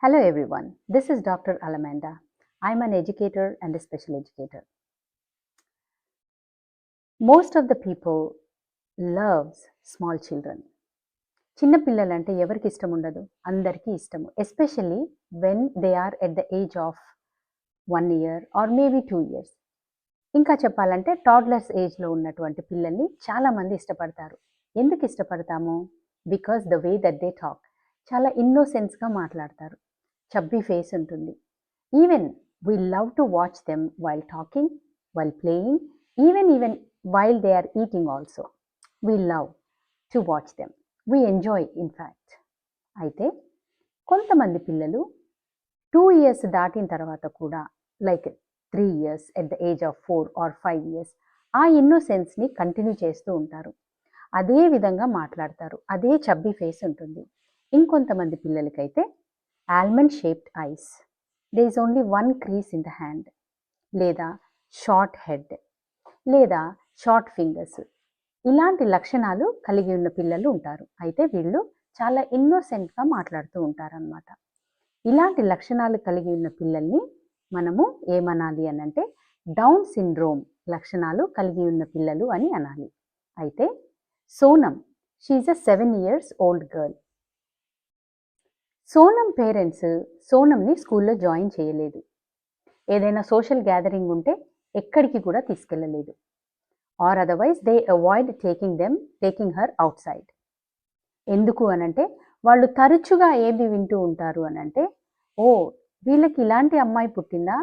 Hello everyone, this is Dr. Alamanda. I'm an educator and a special educator. Most of the people loves small children. చిన్న పిల్లలంటే ఎవరికి ఇష్టం ఉండదు, అందరికీ ఇష్టము. Especially when they are at the age of 1 year or maybe 2 years. ఇంకా చెప్పాలంటే toddlers ఏజ్లో ఉన్నటువంటి పిల్లల్ని చాలామంది ఇష్టపడతారు. ఎందుకు ఇష్టపడతాము? Because the way that they talk, చాలా ఇన్నోసెన్స్గా మాట్లాడతారు. చబ్బీ ఫేస్ ఉంటుంది. Even we love to watch them while talking, while playing, even while they are eating also. We love to watch them, we enjoy in fact. అయితే కొంతమంది పిల్లలు 2 years దాటిన తర్వాత కూడా, like 3 years at the age of 4 or 5 years, ఆ ఇన్నోసెన్స్ని continue చేస్తూ ఉంటారు. అదే విధంగా మాట్లాడతారు, అదే చబ్బీ ఫేస్ ఉంటుంది. ఇంకొంతమంది పిల్లలకైతే almond shaped ice, they is only 1 crease in the hand, లేదా షార్ట్ హెడ్, లేదా షార్ట్ ఫింగర్స్, ఇలాంటి లక్షణాలు కలిగి ఉన్న పిల్లలు ఉంటారు. అయితే వీళ్ళు చాలా ఇన్నోసెంట్గా మాట్లాడుతూ ఉంటారనమాట. ఇలాంటి లక్షణాలు కలిగి ఉన్న పిల్లల్ని మనము ఏమనాలి అనంటే డౌన్ సిండ్రోమ్ లక్షణాలు కలిగి ఉన్న పిల్లలు అని అనాలి. అయితే Sonam, she's a 7 years old girl. Sonam parents సోనంని స్కూల్లో జాయిన్ చేయలేదు. ఏదైనా సోషల్ గ్యాదరింగ్ ఉంటే ఎక్కడికి కూడా తీసుకెళ్ళలేదు. Or otherwise they avoid taking her outside. ఎందుకు అనంటే వాళ్ళు తరచుగా ఏది వింటూ ఉంటారు అనంటే, ఓ వీళ్ళకి ఇలాంటి అమ్మాయి పుట్టిందా,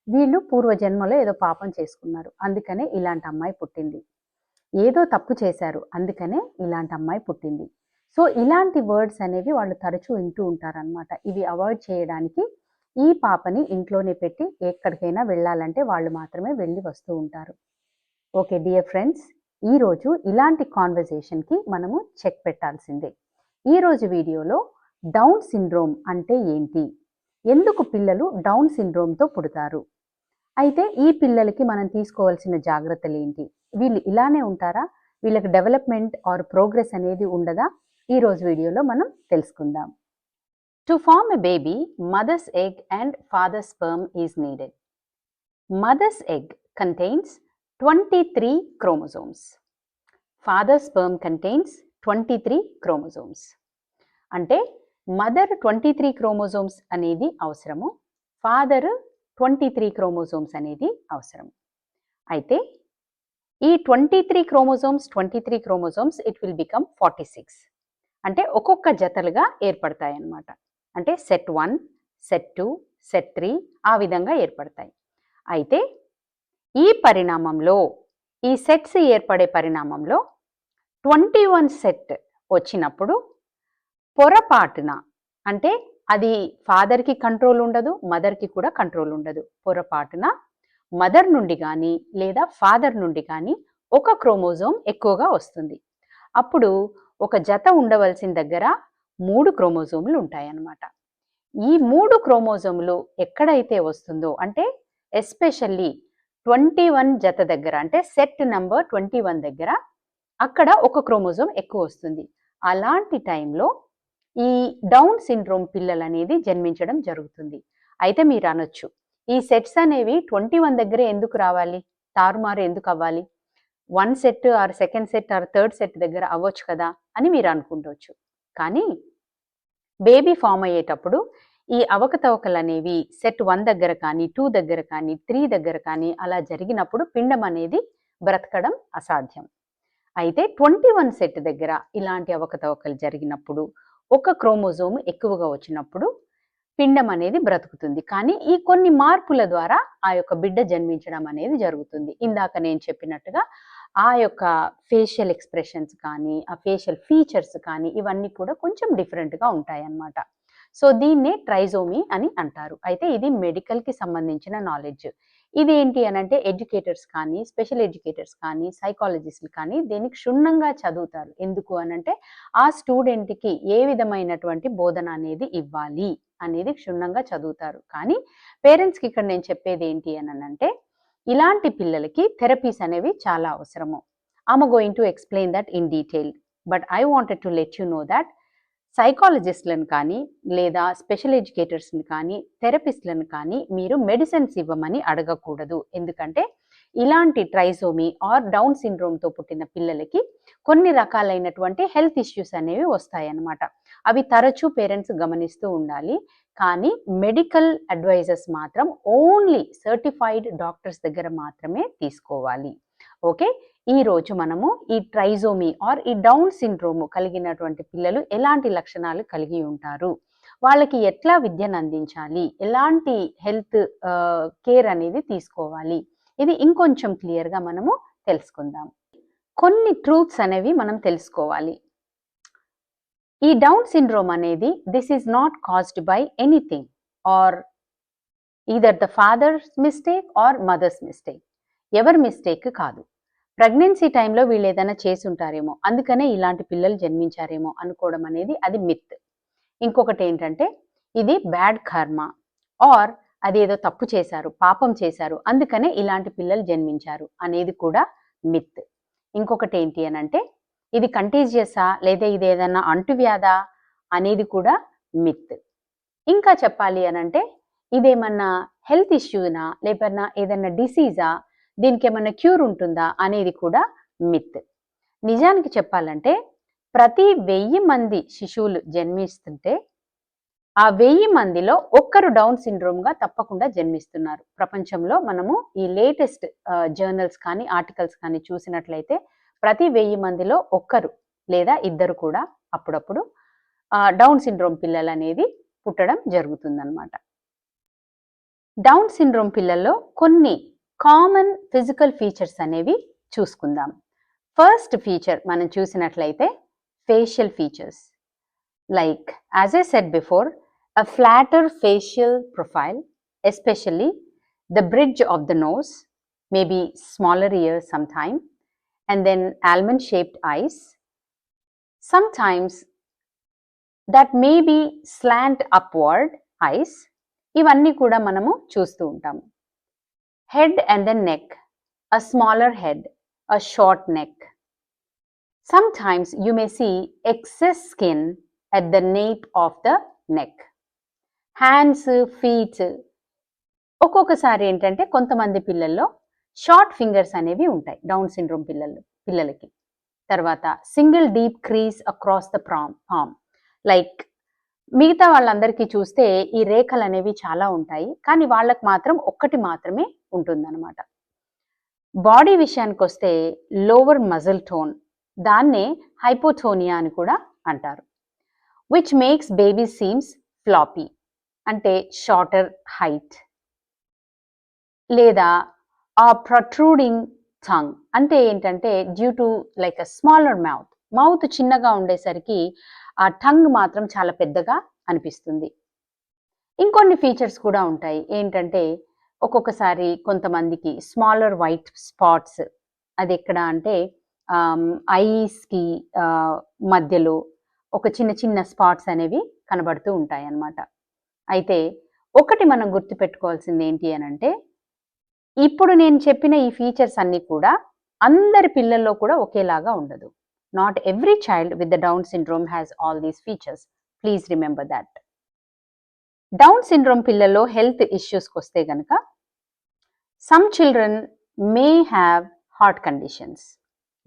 వీళ్ళు పూర్వజన్మలో ఏదో పాపం చేసుకున్నారు, అందుకనే ఇలాంటి అమ్మాయి పుట్టింది, ఏదో తప్పు చేశారు అందుకనే ఇలాంటి అమ్మాయి పుట్టింది. సో ఇలాంటి వర్డ్స్ అనేవి వాళ్ళు తరచూ వింటూ ఉంటారనమాట. ఇవి అవాయిడ్ చేయడానికి ఈ పాపని ఇంట్లోనే పెట్టి ఎక్కడికైనా వెళ్ళాలంటే వాళ్ళు మాత్రమే వెళ్ళి వస్తూ ఉంటారు. ఓకే డియర్ ఫ్రెండ్స్, ఈరోజు ఇలాంటి కాన్వర్జేషన్కి మనము చెక్ పెట్టాల్సిందే. ఈరోజు వీడియోలో డౌన్ సిండ్రోమ్ అంటే ఏంటి, ఎందుకు పిల్లలు డౌన్ సిండ్రోమ్తో పుడతారు, అయితే ఈ పిల్లలకి మనం తీసుకోవాల్సిన జాగ్రత్తలు ఏంటి, వీళ్ళు ఇలానే ఉంటారా, వీళ్ళకి డెవలప్మెంట్ ఆర్ ప్రోగ్రెస్ అనేది ఉండదా, ఈరోజు వీడియోలో మనం తెలుసుకుందాం. To form a baby, mother's egg and father's sperm is needed. Mother's egg contains 23 chromosomes. Father's sperm contains 23 chromosomes. అంటే మదర్ 23 chromosomes అనేది అవసరము, ఫాదర్ 23 chromosomes అనేది అవసరం. అయితే ఈ 23 chromosomes ఇట్ విల్ బికమ్ 46. అంటే ఒక్కొక్క జతలుగా ఏర్పడతాయి అన్నమాట. అంటే సెట్ 1, సెట్ 2, సెట్ 3 ఆ విధంగా ఏర్పడతాయి. అయితే ఈ పరిణామంలో, ఈ సెట్స్ ఏర్పడే పరిణామంలో 21 సెట్ వచ్చినప్పుడు పొరపాటున, అంటే అది ఫాదర్కి కంట్రోల్ ఉండదు, మదర్కి కూడా కంట్రోల్ ఉండదు, పొరపాటున మదర్ నుండి కానీ లేదా ఫాదర్ నుండి కానీ ఒక క్రోమోజోమ్ ఎక్కువగా వస్తుంది. అప్పుడు ఒక జత ఉండవలసిన దగ్గర 3 క్రోమోజోములు ఉంటాయన్నమాట. ఈ 3 క్రోమోజోములు ఎక్కడైతే వస్తుందో, అంటే ఎస్పెషల్లీ 21 జత దగ్గర, అంటే సెట్ నెంబర్ 21 దగ్గర అక్కడ ఒక క్రోమోజోమ్ ఎక్కువ వస్తుంది. అలాంటి టైంలో ఈ డౌన్ సిండ్రోమ్ పిల్లలు అనేది జన్మించడం జరుగుతుంది. అయితే మీరు అనొచ్చు, ఈ సెట్స్ అనేవి 21 దగ్గరే ఎందుకు రావాలి, తారుమారు ఎందుకు అవ్వాలి, 1 set or second set or third set దగ్గర అవ్వచ్చు కదా అని మీరు అనుకుంటవచ్చు. కానీ బేబీ ఫామ్ అయ్యేటప్పుడు ఈ అవకతవకలు అనేవి సెట్ 1 దగ్గర కానీ 2 దగ్గర కానీ 3 దగ్గర కానీ అలా జరిగినప్పుడు పిండం అనేది బ్రతకడం అసాధ్యం. అయితే 21 సెట్ దగ్గర ఇలాంటి అవకతవకలు జరిగినప్పుడు, ఒక క్రోమోజోమ్ ఎక్కువగా వచ్చినప్పుడు పిండం అనేది బ్రతుకుతుంది. కానీ ఈ కొన్ని మార్పుల ద్వారా ఆ యొక్క బిడ్డ జన్మించడం అనేది జరుగుతుంది. ఇందాక నేను చెప్పినట్టుగా ఆ యొక్క ఫేషియల్ ఎక్స్ప్రెషన్స్ కానీ, ఆ ఫేషియల్ ఫీచర్స్ కానీ ఇవన్నీ కూడా కొంచెం డిఫరెంట్గా ఉంటాయి అన్నమాట. సో దీన్నే ట్రైజోమీ అని అంటారు. అయితే ఇది మెడికల్కి సంబంధించిన నాలెడ్జ్. ఇది ఏంటి అనంటే ఎడ్యుకేటర్స్ కానీ, స్పెషల్ ఎడ్యుకేటర్స్ కానీ, సైకాలజిస్టులు కానీ దీనికి క్షుణ్ణంగా చదువుతారు. ఎందుకు అనంటే ఆ స్టూడెంట్కి ఏ విధమైనటువంటి బోధన అనేది ఇవ్వాలి అనేది క్షుణ్ణంగా చదువుతారు. కానీ పేరెంట్స్కి ఇక్కడ నేను చెప్పేది ఏంటి అనంటే, ఇలాంటి పిల్లలకి థెరపీస్ అనేవి చాలా అవసరము. I'm going to explain that in detail, but I wanted to let you know that సైకాలజిస్ట్‌లను కానీ, లేదా స్పెషల్ ఎడ్యుకేటర్స్‌ని కానీ, థెరపిస్ట్‌లను కానీ మీరు మెడిసిన్స్ ఇవ్వమని అడగకూడదు. ఎందుకంటే ఇలాంటి ట్రైసోమీ ఆర్ డౌన్ సిండ్రోమ్‌తో పుట్టిన పిల్లలకి కొన్ని రకాలైనటువంటి హెల్త్ ఇష్యూస్ అనేవి వస్తాయన్నమాట. అవి తరచూ పేరెంట్స్ గమనిస్తూ ఉండాలి. కానీ మెడికల్ అడ్వైజర్స్ మాత్రం ఓన్లీ సర్టిఫైడ్ డాక్టర్స్ దగ్గర మాత్రమే తీసుకోవాలి. ఓకే. ఈరోజు మనము ఈ ట్రైజోమీ ఆర్ ఈ డౌన్ సిండ్రోమ్ కలిగినటువంటి పిల్లలు ఎలాంటి లక్షణాలు కలిగి ఉంటారు, వాళ్ళకి ఎట్లా విద్యను అందించాలి, ఎలాంటి హెల్త్ కేర్ అనేది తీసుకోవాలి, ఇది ఇంకొంచెం క్లియర్గా మనము తెలుసుకుందాం. కొన్ని ట్రూత్స్ అనేవి మనం తెలుసుకోవాలి. ఈ డౌన్ సిండ్రోమ్ అనేది this is not caused by anything or either the father's mistake or mother's mistake. ఎవరి మిస్టేక్ కాదు. ప్రెగ్నెన్సీ టైంలో వీళ్ళు ఏదైనా చేసి ఉంటారేమో, అందుకనే ఇలాంటి పిల్లలు జన్మించారేమో అనుకోవడం అనేది అది మిత్. ఇంకొకటి ఏంటంటే ఇది బ్యాడ్ కర్మ ఆర్ అదేదో తప్పు చేశారు, పాపం చేశారు, అందుకనే ఇలాంటి పిల్లలు జన్మించారు అనేది కూడా మిత్. ఇంకొకటి ఏంటి అని అంటే ఇది కంటేజియసా లేదా ఇది ఏదైనా అంటువ్యాధా అనేది కూడా మిత్. ఇంకా చెప్పాలి అని అంటే ఇదేమన్నా హెల్త్ ఇష్యూనా లేకపోతే ఏదైనా డిసీజా, దీనికి ఏమన్నా క్యూర్ ఉంటుందా అనేది కూడా మిత్. నిజానికి చెప్పాలంటే ప్రతి 1000 మంది శిశువులు జన్మిస్తుంటే ఆ 1000 మందిలో ఒక్కరు డౌన్ సిండ్రోమ్గా తప్పకుండా జన్మిస్తున్నారు. ప్రపంచంలో మనము ఈ లేటెస్ట్ జర్నల్స్ కానీ ఆర్టికల్స్ కానీ చూసినట్లయితే ప్రతి 1000 మందిలో ఒక్కరు లేదా ఇద్దరు కూడా అప్పుడప్పుడు డౌన్ సిండ్రోమ్ పిల్లలు అనేది పుట్టడం జరుగుతుందన్నమాట. డౌన్ సిండ్రోమ్ పిల్లల్లో కొన్ని కామన్ ఫిజికల్ ఫీచర్స్ అనేవి చూసుకుందాం. ఫస్ట్ ఫీచర్ మనం చూసినట్లయితే facial features, like as I said before, a flatter facial profile, especially the bridge of the nose, maybe smaller ears sometime, and then almond shaped eyes. Sometimes that may be slant upward eyes. ఇవన్నీ కూడా మనము చూస్తూ ఉంటాము. Head and the neck, a smaller head, a short neck. Sometimes you may see excess skin at the nape of the neck. Hands, feet, ఒక్కొక్కసారి ఏంటంటే కొంతమంది పిల్లల్లో short fingers అనేవి ఉంటాయి డౌన్ సిండ్రోమ్ పిల్లలకి. తర్వాత single deep crease across the palm, like మిగతా వాళ్ళందరికీ చూస్తే ఈ రేఖలు అనేవి చాలా ఉంటాయి, కానీ వాళ్ళకి మాత్రం ఒక్కటి మాత్రమే ఉంటుందన్నమాట. బాడీ విషయానికి వస్తే లోవర్ మజిల్ టోన్, దాన్నే హైపోటోనియా అని కూడా అంటారు, which makes baby seems floppy, అంటే షార్టర్ హైట్, లేదా ఆ ప్రొట్రూడింగ్ టంగ్, అంటే ఏంటంటే due to like a smaller mouth చిన్నగా ఉండేసరికి ఆ టంగ్ మాత్రం చాలా పెద్దగా అనిపిస్తుంది. ఇంకొన్ని ఫీచర్స్ కూడా ఉంటాయి. ఏంటంటే ఒక్కొక్కసారి కొంతమందికి స్మాలర్ వైట్ స్పాట్స్, అది ఎక్కడ అంటే ఐస్కి మధ్యలో ఒక చిన్న చిన్న స్పాట్స్ అనేవి కనబడుతూ ఉంటాయి అన్నమాట. అయితే ఒకటి మనం గుర్తుపెట్టుకోవాల్సింది ఏంటి అని అంటే ఇప్పుడు నేను చెప్పిన ఈ ఫీచర్స్ అన్నీ కూడా అందరి పిల్లల్లో కూడా ఒకేలాగా ఉండదు. Not every child with the down syndrome has all these features. Please remember that. Down syndrome పిల్లల్లో హెల్త్ ఇష్యూస్కి వస్తే కనుక some children may have heart conditions,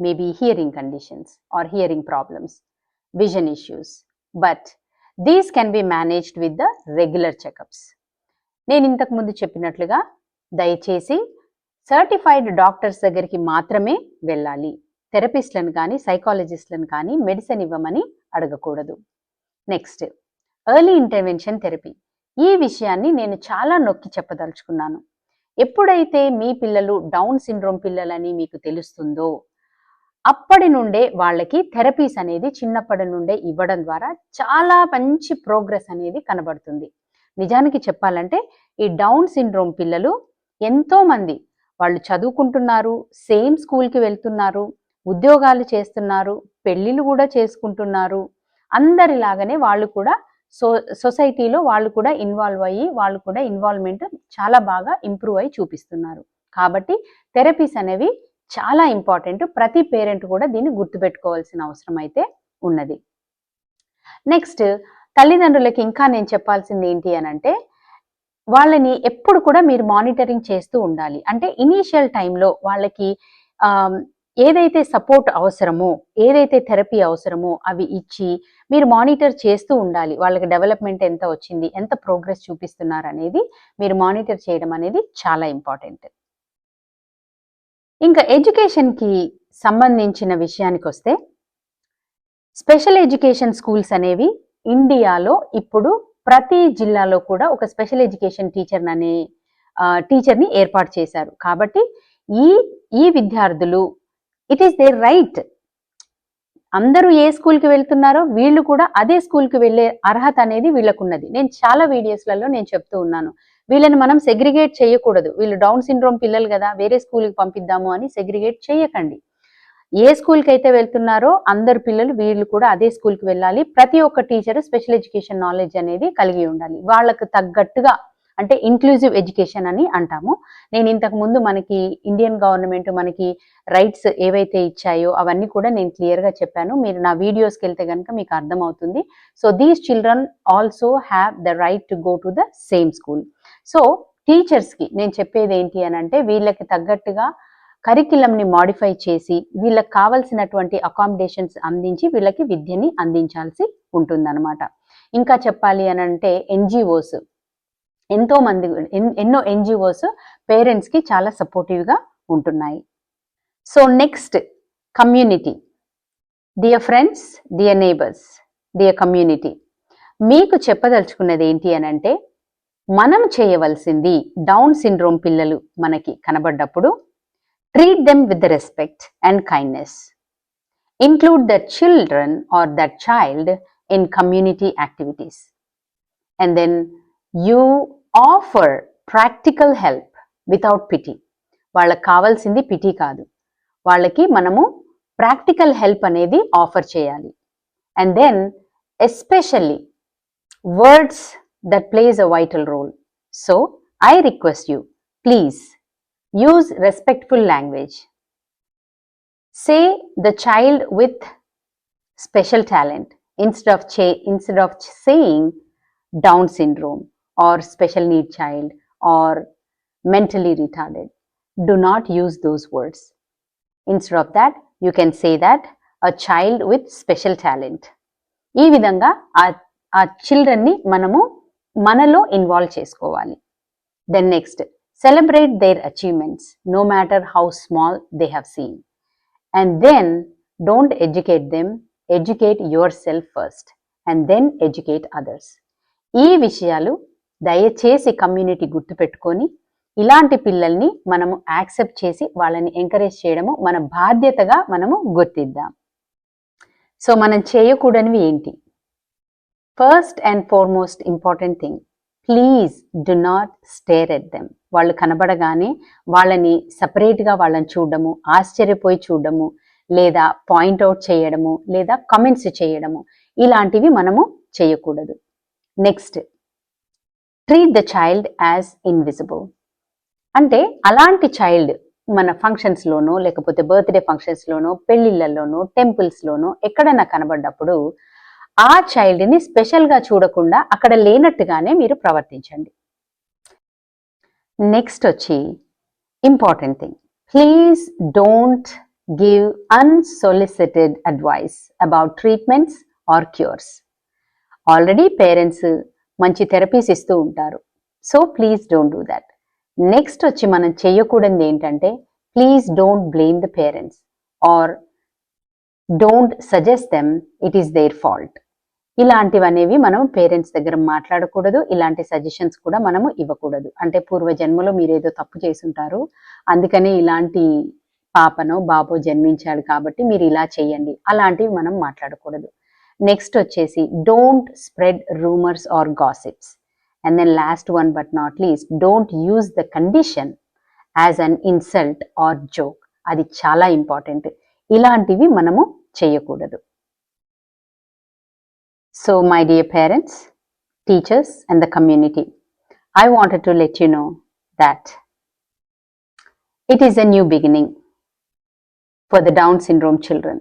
maybe hearing conditions or hearing problems, vision issues, but these can be managed with the regular checkups. నేను ఇంతకు ముందు చెప్పినట్లుగా దయచేసి certified doctors దగ్గరికి మాత్రమే వెళ్ళాలి. థెరపిస్ట్లను కానీ సైకాలజిస్ట్లను కానీ మెడిసిన్ ఇవ్వమని అడగకూడదు. Next, early intervention therapy. ఈ విషయాన్ని నేను చాలా నొక్కి చెప్పదలుచుకున్నాను. ఎప్పుడైతే మీ పిల్లలు డౌన్ సిండ్రోమ్ పిల్లలని మీకు తెలుస్తుందో అప్పటి నుండే వాళ్ళకి థెరపీస్ అనేది చిన్నప్పటి నుండే ఇవ్వడం ద్వారా చాలా మంచి ప్రోగ్రెస్ అనేది కనబడుతుంది. నిజానికి చెప్పాలంటే ఈ డౌన్ సిండ్రోమ్ పిల్లలు ఎంతో మంది వాళ్ళు చదువుకుంటున్నారు, సేమ్ స్కూల్కి వెళ్తున్నారు, ఉద్యోగాలు చేస్తున్నారు, పెళ్ళిళ్ళు కూడా చేసుకుంటున్నారు. అందరిలాగానే వాళ్ళు కూడా సొసైటీలో వాళ్ళు కూడా ఇన్వాల్వ్ అయ్యి వాళ్ళు కూడా ఇన్వాల్వ్మెంట్ చాలా బాగా ఇంప్రూవ్ అయ్యి చూపిస్తున్నారు. కాబట్టి థెరపీస్ అనేవి చాలా ఇంపార్టెంట్. ప్రతి పేరెంట్ కూడా దీన్ని గుర్తుపెట్టుకోవాల్సిన అవసరం అయితే ఉన్నది. నెక్స్ట్ తల్లిదండ్రులకి ఇంకా నేను చెప్పాల్సింది ఏంటి అని అంటే, వాళ్ళని ఎప్పుడు కూడా మీరు మానిటరింగ్ చేస్తూ ఉండాలి. అంటే ఇనీషియల్ టైంలో వాళ్ళకి ఏదైతే సపోర్ట్ అవసరమో, ఏదైతే థెరపీ అవసరమో అవి ఇచ్చి మీరు మానిటర్ చేస్తూ ఉండాలి. వాళ్ళకి డెవలప్మెంట్ ఎంత వచ్చింది, ఎంత ప్రోగ్రెస్ చూపిస్తున్నారు అనేది మీరు మానిటర్ చేయడం అనేది చాలా ఇంపార్టెంట్. ఇంకా ఎడ్యుకేషన్కి సంబంధించిన విషయానికి వస్తే, స్పెషల్ ఎడ్యుకేషన్ స్కూల్స్ అనేవి ఇండియాలో ఇప్పుడు ప్రతి జిల్లాలో కూడా ఒక స్పెషల్ ఎడ్యుకేషన్ టీచర్ని ఏర్పాటు చేశారు. కాబట్టి ఈ విద్యార్థులు ఇట్ ఈస్ దేర్ రైట్. అందరూ ఏ స్కూల్కి వెళ్తున్నారో వీళ్ళు కూడా అదే స్కూల్కి వెళ్ళే అర్హత అనేది వీళ్ళకున్నది. నేను చాలా వీడియోస్లలో నేను చెప్తూ ఉన్నాను, వీళ్ళని మనం సెగ్రిగేట్ చేయకూడదు. వీళ్ళు డౌన్ సిండ్రోమ్ పిల్లలు కదా, వేరే స్కూల్కి పంపిద్దాము అని సెగ్రిగేట్ చేయకండి. ఏ స్కూల్కి అయితే వెళ్తున్నారో అందరు పిల్లలు వీళ్ళు కూడా అదే స్కూల్కి వెళ్ళాలి. ప్రతి ఒక్క టీచరు స్పెషల్ ఎడ్యుకేషన్ నాలెడ్జ్ అనేది కలిగి ఉండాలి. వాళ్ళకు తగ్గట్టుగా, అంటే ఇంక్లూజివ్ ఎడ్యుకేషన్ అని అంటాము. నేను ఇంతకు ముందు మనకి ఇండియన్ గవర్నమెంట్ మనకి రైట్స్ ఏవైతే ఇచ్చాయో అవన్నీ కూడా నేను క్లియర్గా చెప్పాను. మీరు నా వీడియోస్కి వెళ్తే కనుక మీకు అర్థమవుతుంది. So these children also have the right to go to the same school. So టీచర్స్కి నేను చెప్పేది ఏంటి అని అంటే, వీళ్ళకి తగ్గట్టుగా కరిక్యులంని మాడిఫై చేసి వీళ్ళకి కావాల్సినటువంటి అకామిడేషన్స్ అందించి వీళ్ళకి విద్యని అందించాల్సి ఉంటుందన్నమాట. ఇంకా చెప్పాలి అని అంటే, ఎన్జిఓస్ ఎన్నో ఎన్జిఓస్ పేరెంట్స్కి చాలా సపోర్టివ్గా ఉంటున్నాయి. So next, community. Dear friends, dear neighbours, dear community, మీకు చెప్పదలుచుకున్నది ఏంటి అని అంటే, మనం చేయవలసింది డౌన్ సిండ్రోమ్ పిల్లలు మనకి కనబడ్డప్పుడు treat them with the respect and kindness. Include the children or that child in community activities. And then you offer practical help without pity. వాళ్ళకి కావాల్సింది పిటీ కాదు, వాళ్ళకి మనము ప్రాక్టికల్ హెల్ప్ అనేది ఆఫర్ చేయాలి. And then especially words that place a vital role. So I request you, please use respectful language. Say the child with special talent instead of saying Down syndrome or special need child or mentally retarded. Do not use those words. Instead of that, you can say that a child with special talent. ఈ విధంగా ఆ చిల్డ్రన్ని మనము మనలో involve చేసుకోవాలి. Then next, celebrate their achievements, no matter how small they have seen. And then don't educate them, educate yourself first and then educate others. ఈ విషయాలు దయచేసి community గుర్తుపెట్టుకొని ఇలాంటి పిల్లల్ని మనము యాక్సెప్ట్ చేసి వాళ్ళని ఎంకరేజ్ చేయడము మన బాధ్యతగా మనము గుర్తిద్దాం. సో మనం చేయకూడనివి ఏంటి? First and foremost important thing, please do not stare at them. వాళ్ళు కనబడగానే వాళ్ళని సపరేట్గా వాళ్ళని చూడడము, ఆశ్చర్యపోయి చూడడము, లేదా పాయింట్అవుట్ చేయడము, లేదా కమెంట్స్ చేయడము, ఇలాంటివి మనము చేయకూడదు. Next, treat the child as invisible. అంటే అలాంటి చైల్డ్ మన ఫంక్షన్స్లోనో, లేకపోతే బర్త్డే ఫంక్షన్స్లోనో, పెళ్లిళ్లలోనో, టెంపుల్స్లోనో ఎక్కడైనా కనబడ్డప్పుడు ఆ చైల్డ్ని స్పెషల్గా చూడకుండా అక్కడ లేనట్టుగానే మీరు ప్రవర్తించండి. నెక్స్ట్ వచ్చి important thing, please don't give unsolicited advice about treatments or cures. Already parents మంచి థెరపీస్ ఇస్తూ ఉంటారు. So please don't do that. Next వచ్చి మనం చేయకూడదు ఏంటంటే, please don't blame the parents or don't suggest them it is their fault. ఇలాంటివనేవి మనం parents దగ్గర మాట్లాడకూడదు. ఇలాంటి సజెషన్స్ కూడా మనము ఇవ్వకూడదు. అంటే పూర్వజన్మలో మీరేదో తప్పు చేసుంటారు, అందుకనే ఇలాంటి పాపనో బాబో జన్మించాడు కాబట్టి మీరు ఇలా చేయండి, అలాంటివి మనం మాట్లాడకూడదు. నెక్స్ట్ వచ్చేసి don't spread rumours or gossips. And then last one but not least, don't use the condition as an insult or joke. అది చాలా ఇంపార్టెంట్. ఇలాంటివి మనము చేయకూడదు. So my dear parents, teachers and the community, I wanted to let you know that it is a new beginning for the Down syndrome children.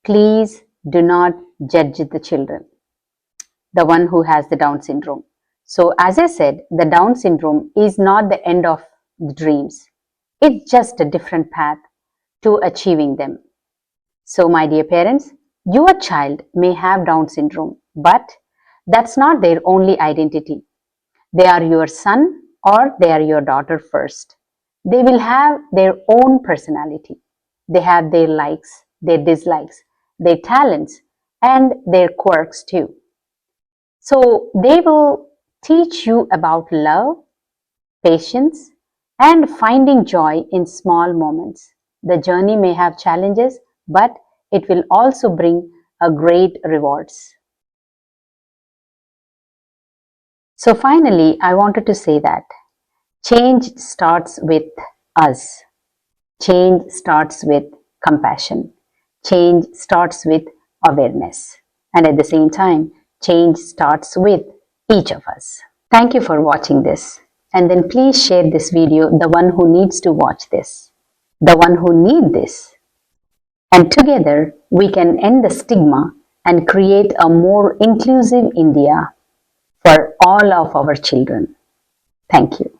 Please do not judge the children. the one who has the Down syndrome. So, as I said, the Down syndrome is not the end of the dreams. It's just a different path to achieving them. So, my dear parents, your child may have Down syndrome, but that's not their only identity. They are your son or they are your daughter first. They will have their own personality. They have their likes, their dislikes, their talents, and their quirks too. So they will teach you about love, patience, and finding joy in small moments. The journey may have challenges, but it will also bring a great rewards. So finally, I wanted to say that change starts with us. Change starts with compassion. Change starts with awareness. And at the same time, change starts with each of us. Thank you for watching this. And then please share this video, the one who needs to watch this, the one who need this. And together we can end the stigma and create a more inclusive India for all of our children. Thank you.